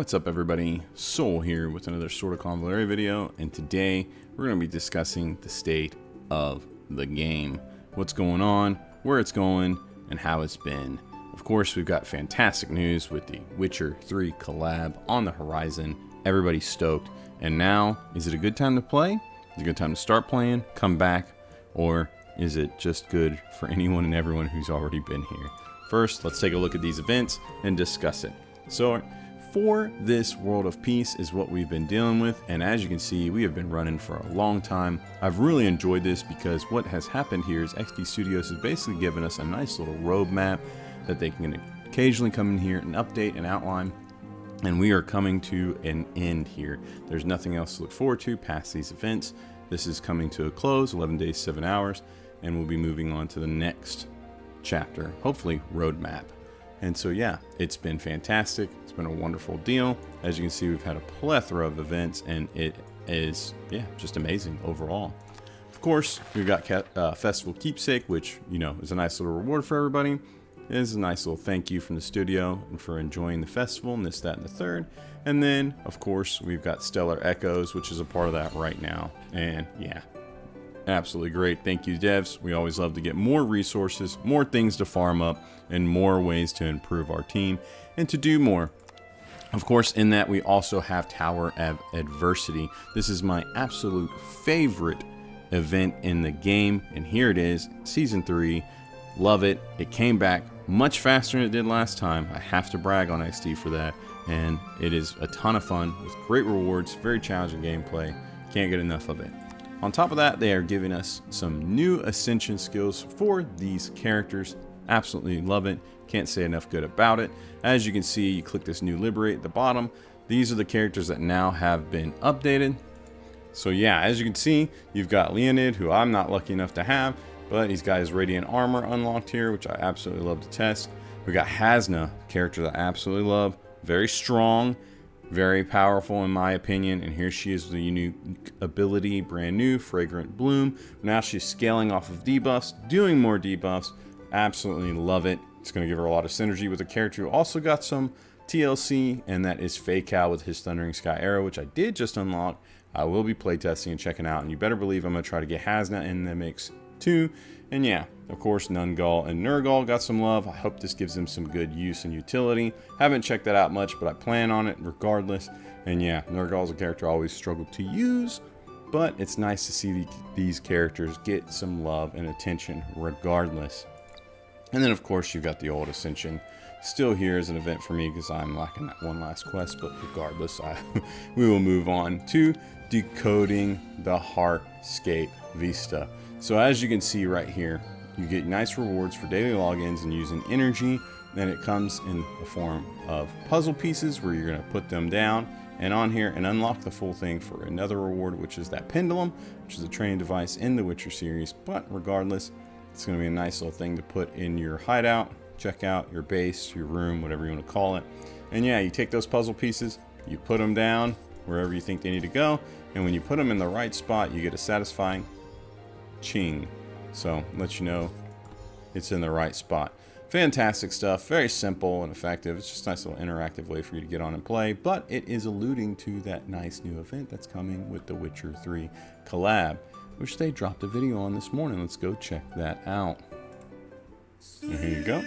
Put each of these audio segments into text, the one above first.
What's up everybody, Soul here with another sort of Convallaria video, and today we're going to be discussing the state of the game. What's going on, where it's going, and how it's been. Of course, we've got fantastic news with the Witcher 3 collab on the horizon. Everybody's stoked, and now, is it a good time to play? Is it a good time to start playing, come back, or is it just good for anyone and everyone who's already been here? First, let's take a look at these events and discuss it. So, for this World of Peace is what we've been dealing with, and as you can see, we have been running for a long time. I've really enjoyed this because what has happened here is XD Studios has basically given us a nice little roadmap that they can occasionally come in here and update and outline, and we are coming to an end here. There's nothing else to look forward to past these events. This is coming to a close, 11 days, 7 hours, and we'll be moving on to the next chapter, hopefully roadmap. And so yeah, it's been fantastic. It's been a wonderful deal. As you can see, we've had a plethora of events, and it is, yeah, just amazing overall. Of course, we've got Festival Keepsake, which, you know, is a nice little reward for everybody. It is a nice little thank you from the studio and for enjoying the festival and this, that, and the third. And then, of course, we've got Stellar Echoes, which is a part of that right now. And yeah, absolutely great. Thank you, devs. We always love to get more resources, more things to farm up, and more ways to improve our team and to do more. Of course, in that we also have Tower of Adversity. This is my absolute favorite event in the game, and here it is, Season 3. Love it. It came back much faster than it did last time. I have to brag on XD for that, and it is a ton of fun with great rewards, very challenging gameplay. Can't get enough of it. On top of that, they are giving us some new Ascension skills for these characters. Absolutely love it. Can't say enough good about it. As you can see, you click this new Liberate at the bottom. These are the characters that now have been updated. So yeah, as you can see, you've got Leonid, who I'm not lucky enough to have, but he's got his Radiant Armor unlocked here, which I absolutely love to test. We got Hasna, character that I absolutely love. Very strong, very powerful in my opinion, and here she is with a unique ability, brand new, Fragrant Bloom. Now she's scaling off of debuffs, doing more debuffs. Absolutely love it. It's going to give her a lot of synergy with a character who also got some TLC, and that is Fake Out with his Thundering Sky Arrow, which I did just unlock. I will be playtesting and checking out, and you better believe I'm going to try to get Hasna in the mix too. And yeah, of course, Nungal and Nurgle got some love. I hope this gives them some good use and utility. Haven't checked that out much, but I plan on it regardless. And yeah, Nurgle's a character I always struggled to use, but it's nice to see these characters get some love and attention regardless. And then, of course, you've got the old Ascension still here as an event for me because I'm lacking that one last quest. But regardless, we will move on to decoding the Heartscape vista. So as you can see right here, you get nice rewards for daily logins and using energy. Then it comes in the form of puzzle pieces where you're going to put them down and on here and unlock the full thing for another reward, which is that pendulum, which is a training device in the Witcher series. But regardless, it's going to be a nice little thing to put in your hideout, check out your base, your room, whatever you want to call it. And yeah, you take those puzzle pieces, you put them down wherever you think they need to go, and when you put them in the right spot, you get a satisfying ching. So let you know it's in the right spot. Fantastic stuff, very simple and effective. It's just a nice little interactive way for you to get on and play, but it is alluding to that nice new event that's coming with the Witcher 3 collab, which they dropped a video on this morning. Let's go check that out. And here you go.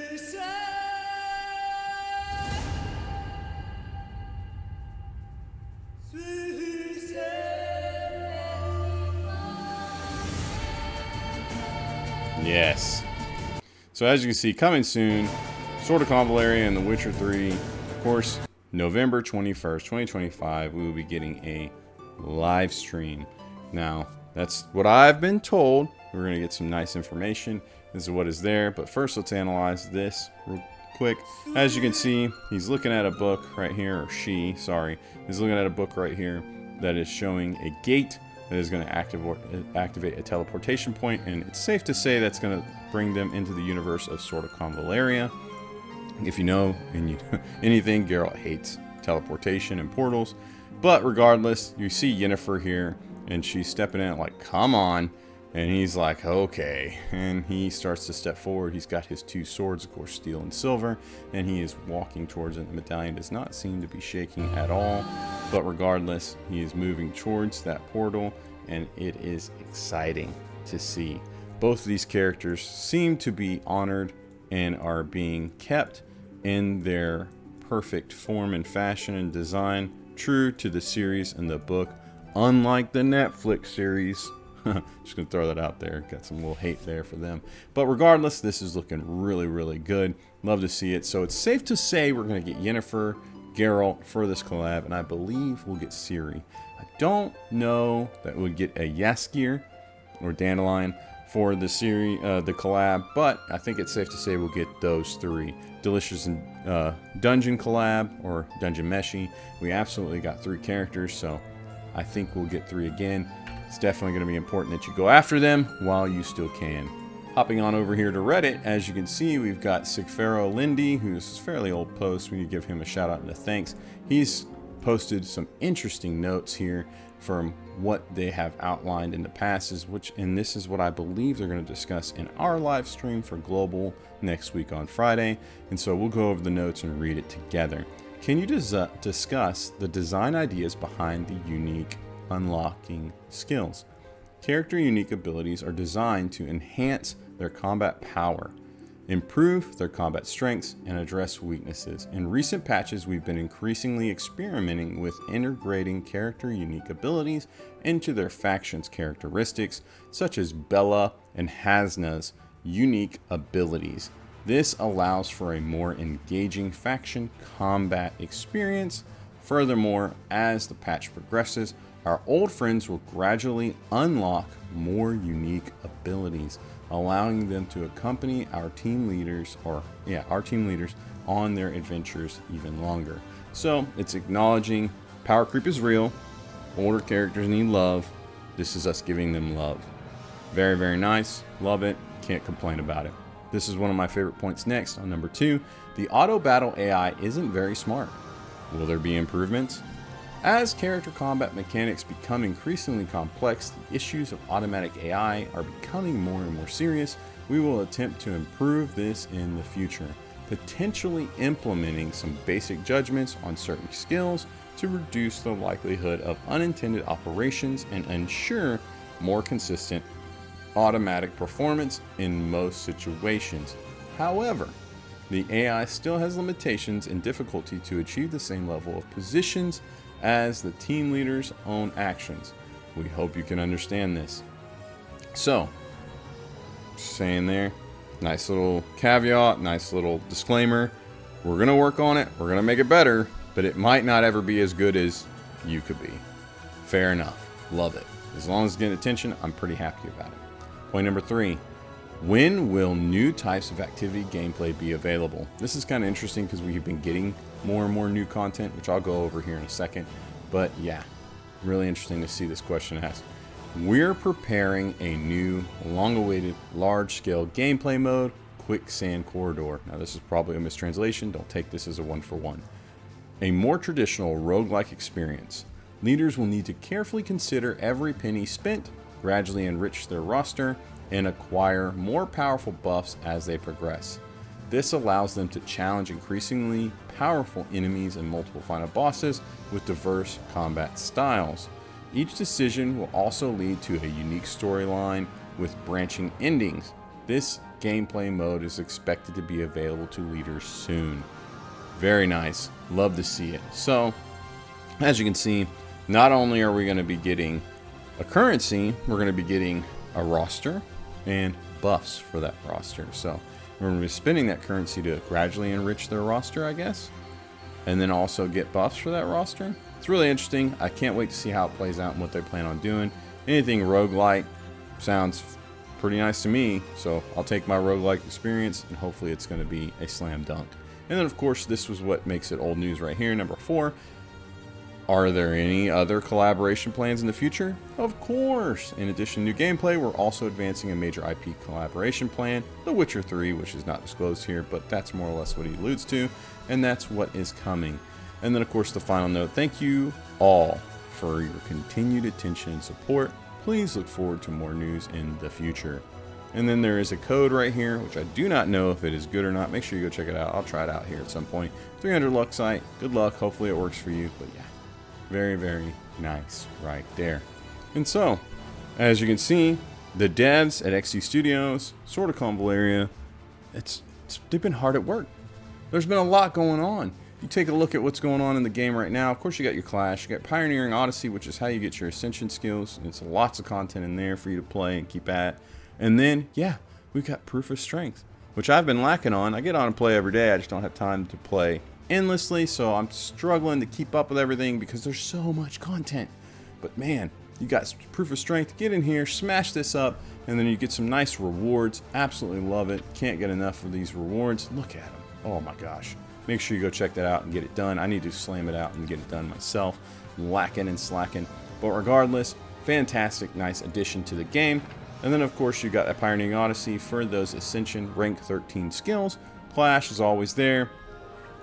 Yes. So as you can see, coming soon, Sword of Convallaria and The Witcher 3. Of course, November 21st, 2025, we will be getting a live stream. Now, that's what I've been told. We're going to get some nice information. This is what is there. But first, let's analyze this real quick. As you can see, he's looking at a book right here, or she, sorry. He's looking at a book right here that is showing a gate that is going to activate a teleportation point, and it's safe to say that's going to bring them into the universe of Sword of Convallaria. If you know anything, Geralt hates teleportation and portals. But regardless, you see Yennifer here, and she's stepping in like, come on. And he's like, okay. And he starts to step forward. He's got his two swords, of course, steel and silver. And he is walking towards it. The medallion does not seem to be shaking at all. But regardless, he is moving towards that portal. And it is exciting to see. Both of these characters seem to be honored and are being kept in their perfect form and fashion and design, true to the series and the book, unlike the Netflix series. Just gonna throw that out there. Got some little hate there for them. But regardless, this is looking really, really good. Love to see it. So it's safe to say we're gonna get Yennifer, Geralt for this collab, and I believe we'll get Ciri. I don't know that we'll get a Jaskier or Dandelion for the Ciri, the collab, but I think it's safe to say we'll get those three. Delicious and Dungeon collab or Dungeon Meshy. We absolutely got 3 characters, so I think we'll get 3 again. It's definitely going to be important that you go after them while you still can. Hopping on over here to Reddit, as you can see, we've got Sigfero Lindy, who's a fairly old post. We need to give him a shout out and a thanks. He's posted some interesting notes here from what they have outlined in the past, and this is what I believe they're going to discuss in our live stream for Global next week on Friday. And so we'll go over the notes and read it together. Can you discuss the design ideas behind the unique unlocking skills? Character unique abilities are designed to enhance their combat power, improve their combat strengths, and address weaknesses. In recent patches, we've been increasingly experimenting with integrating character unique abilities into their faction's characteristics, such as Bella and Hasna's unique abilities. This allows for a more engaging faction combat experience. Furthermore, as the patch progresses, our old friends will gradually unlock more unique abilities, allowing them to accompany our team leaders on their adventures even longer. So it's acknowledging power creep is real. Older characters need love. This is us giving them love. Very, very nice. Love it. Can't complain about it. This is one of my favorite points next on number 2. The auto battle AI isn't very smart. Will there be improvements? As character combat mechanics become increasingly complex, the issues of automatic AI are becoming more and more serious. We will attempt to improve this in the future, potentially implementing some basic judgments on certain skills to reduce the likelihood of unintended operations and ensure more consistent automatic performance in most situations. However, the AI still has limitations and difficulty to achieve the same level of positions as the team leader's own actions. We hope you can understand this. So, saying there, nice little caveat, nice little disclaimer. We're going to work on it. We're going to make it better, but it might not ever be as good as you could be. Fair enough. Love it. As long as it's getting attention, I'm pretty happy about it. Point number 3. When will new types of activity gameplay be available? This is kind of interesting because we've been getting more and more new content, which I'll go over here in a second. But yeah, really interesting to see this question asked. We're preparing a new, long-awaited, large-scale gameplay mode, Quicksand Corridor. Now this is probably a mistranslation. Don't take this as a one-for-one. A more traditional roguelike experience. Leaders will need to carefully consider every penny spent, gradually enrich their roster, and acquire more powerful buffs as they progress. This allows them to challenge increasingly powerful enemies and multiple final bosses with diverse combat styles. Each decision will also lead to a unique storyline with branching endings. This gameplay mode is expected to be available to leaders soon. Very nice. Love to see it. So, as you can see, not only are we going to be getting a currency, we're going to be getting a roster and buffs for that roster. So we're going to be spending that currency to gradually enrich their roster, I guess, and then also get buffs for that roster. It's really interesting. I can't wait to see how it plays out and what they plan on doing. Anything roguelike sounds pretty nice to me, so I'll take my roguelike experience and hopefully it's going to be a slam dunk. And then of course this was what makes it old news right here. Number 4. Are there any other collaboration plans in the future? Of course! In addition to new gameplay, we're also advancing a major IP collaboration plan, The Witcher 3, which is not disclosed here, but that's more or less what he alludes to, and that's what is coming. And then of course the final note, thank you all for your continued attention and support. please look forward to more news in the future. And then there is a code right here, which I do not know if it is good or not. Make sure you go check it out. I'll try it out here at some point. 300 luck site. Good luck. Hopefully it works for you. But yeah, very, very nice right there. And so, as you can see, the devs at XD Studios, sort of Convallaria, they've been hard at work. There's been a lot going on. You take a look at what's going on in the game right now. Of course, you got your Clash. You got Pioneering Odyssey, which is how you get your Ascension skills. It's lots of content in there for you to play and keep at. And then, yeah, we've got Proof of Strength, which I've been lacking on. I get on and play every day. I just don't have time to play endlessly, so I'm struggling to keep up with everything because there's so much content. But man, you got Proof of Strength. Get in here, smash this up, and then you get some nice rewards. Absolutely love it. Can't get enough of these rewards. Look at them. Oh my gosh. Make sure you go check that out and get it done. I need to slam it out and get it done myself. Lacking and slacking. But regardless, fantastic, nice addition to the game. And then, of course, you got a Pioneering Odyssey for those Ascension rank 13 skills. Clash is always there,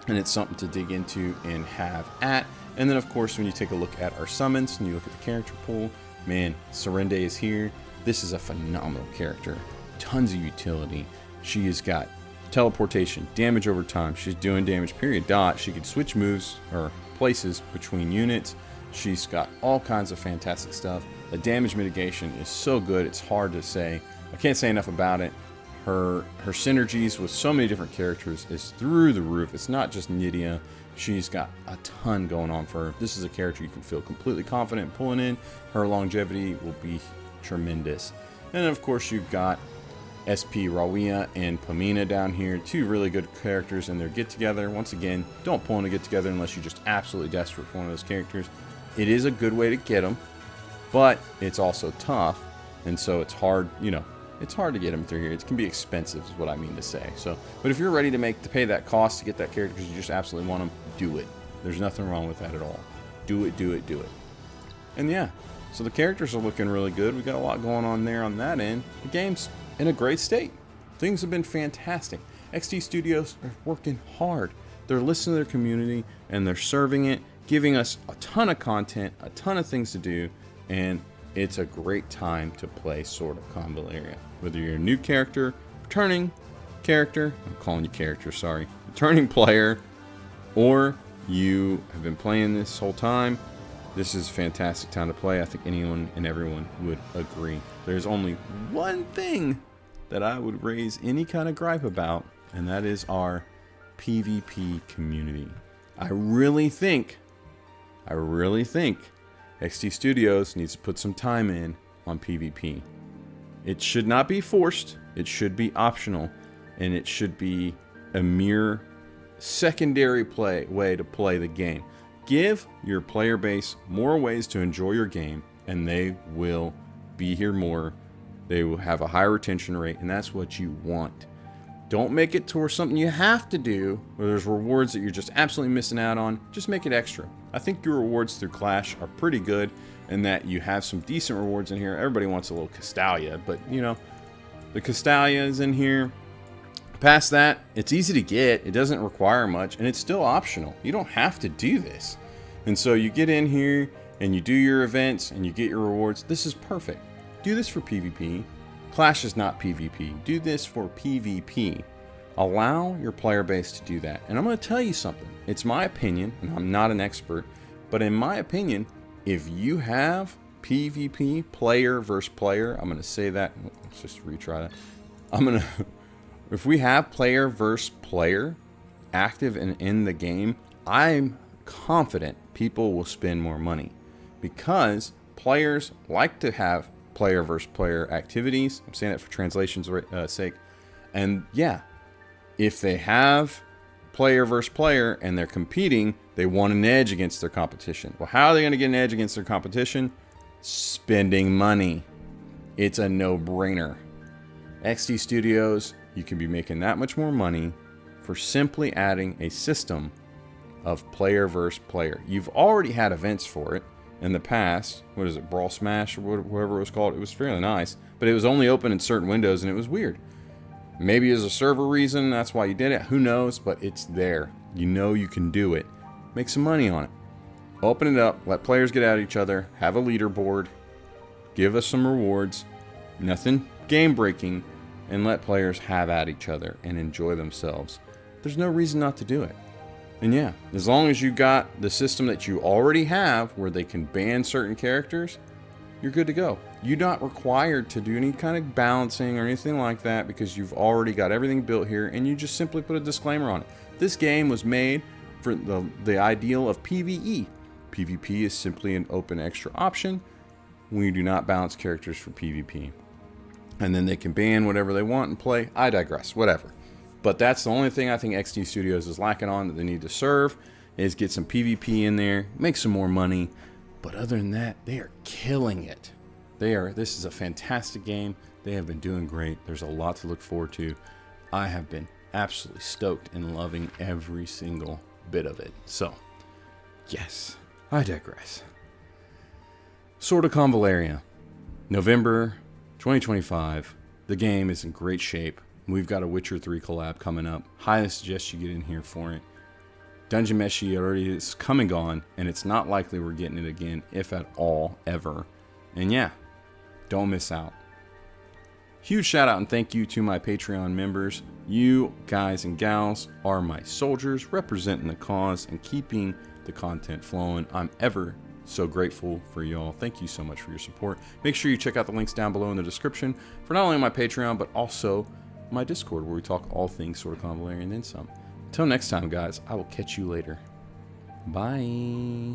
and it's something to dig into and have at. And then, of course, when you take a look at our summons and you look at the character pool, man, Serende is here. This is a phenomenal character. Tons of utility. She has got teleportation, damage over time. She's doing damage, period, dot. She can switch moves or places between units. She's got all kinds of fantastic stuff. The damage mitigation is so good, it's hard to say. I can't say enough about it. Her synergies with so many different characters is through the roof. It's not just Nydia. She's got a ton going on for her. This is a character you can feel completely confident pulling in. Her longevity will be tremendous. And of course, you've got SP Rawia and Pamina down here, two really good characters in their get-together. Once again, don't pull in a get-together unless you're just absolutely desperate for one of those characters. It is a good way to get them, but it's also tough, and so it's hard, you know, it's hard to get them through here. It can be expensive is what I mean to say. So, but if you're ready to pay that cost to get that character because you just absolutely want them, do it. There's nothing wrong with that at all. Do it, do it, do it. And yeah, so the characters are looking really good. We got a lot going on there on that end. The game's in a great state. Things have been fantastic. XD Studios are working hard. They're listening to their community and they're serving it, giving us a ton of content, a ton of things to do, and it's a great time to play Sword of Convallaria. Whether you're a new character, returning character, I'm calling you character, sorry, returning player, or you have been playing this whole time, this is a fantastic time to play. I think anyone and everyone would agree. There's only one thing that I would raise any kind of gripe about, and that is our PvP community. I really think XD Studios needs to put some time in on PvP. It should not be forced, it should be optional, and it should be a mere secondary way to play the game. Give your player base more ways to enjoy your game, and they will be here more. They will have a higher retention rate, and that's what you want. Don't make it towards something you have to do, where there's rewards that you're just absolutely missing out on. Just make it extra. I think your rewards through Clash are pretty good, and that you have some decent rewards in here. Everybody wants a little Castalia, but you know, the Castalia is in here. Past that, it's easy to get. It doesn't require much, and it's still optional. You don't have to do this. And so you get in here, and you do your events, and you get your rewards. This is perfect. Do this for PvP. Clash is not PvP. Do this for PvP. Allow your player base to do that. And I'm going to tell you something. It's my opinion, and I'm not an expert, but in my opinion, if you have PvP, player versus player, I'm going to say that. Let's just retry that. If we have player versus player active and in the game, I'm confident people will spend more money because players like to have player versus player activities. I'm saying that for translation's sake. And yeah, if they have player versus player and they're competing, they want an edge against their competition. Well, how are they going to get an edge against their competition? Spending money. It's a no-brainer. XD Studios, you can be making that much more money for simply adding a system of player versus player. You've already had events for it in the past. What is it, Brawl Smash or whatever it was called? It was fairly nice, but it was only open in certain windows and it was weird. Maybe as a server reason, that's why you did it. Who knows? But it's there. You know you can do it. Make some money on it. Open it up. Let players get at each other. Have a leaderboard. give us some rewards, nothing game breaking, and let players have at each other and enjoy themselves. There's no reason not to do it. And yeah, as long as you got the system that you already have where they can ban certain characters, you're good to go. You're not required to do any kind of balancing or anything like that because you've already got everything built here, and you just simply put a disclaimer on it. This game was made for the ideal of PvE. PvP is simply an open extra option. We do not balance characters for PvP. And then they can ban whatever they want and play. I digress, whatever. But that's the only thing I think XD Studios is lacking on that they need to serve, is get some PvP in there, make some more money. But other than that, they are killing it. This is a fantastic game. They have been doing great. There's a lot to look forward to. I have been absolutely stoked and loving every single bit of it. So, yes, I digress. Sword of Convallaria, November 2025. The game is in great shape. We've got a Witcher 3 collab coming up. Highly suggest you get in here for it. Dungeon Meshi already is come and gone, and it's not likely we're getting it again, if at all, ever. And yeah, don't miss out. Huge shout out and thank you to my Patreon members. You guys and gals are my soldiers representing the cause and keeping the content flowing. I'm ever so grateful for y'all. Thank you so much for your support. Make sure you check out the links down below in the description for not only my Patreon, but also my Discord, where we talk all things Sword of Convallaria and then some. Until next time, guys, I will catch you later. Bye.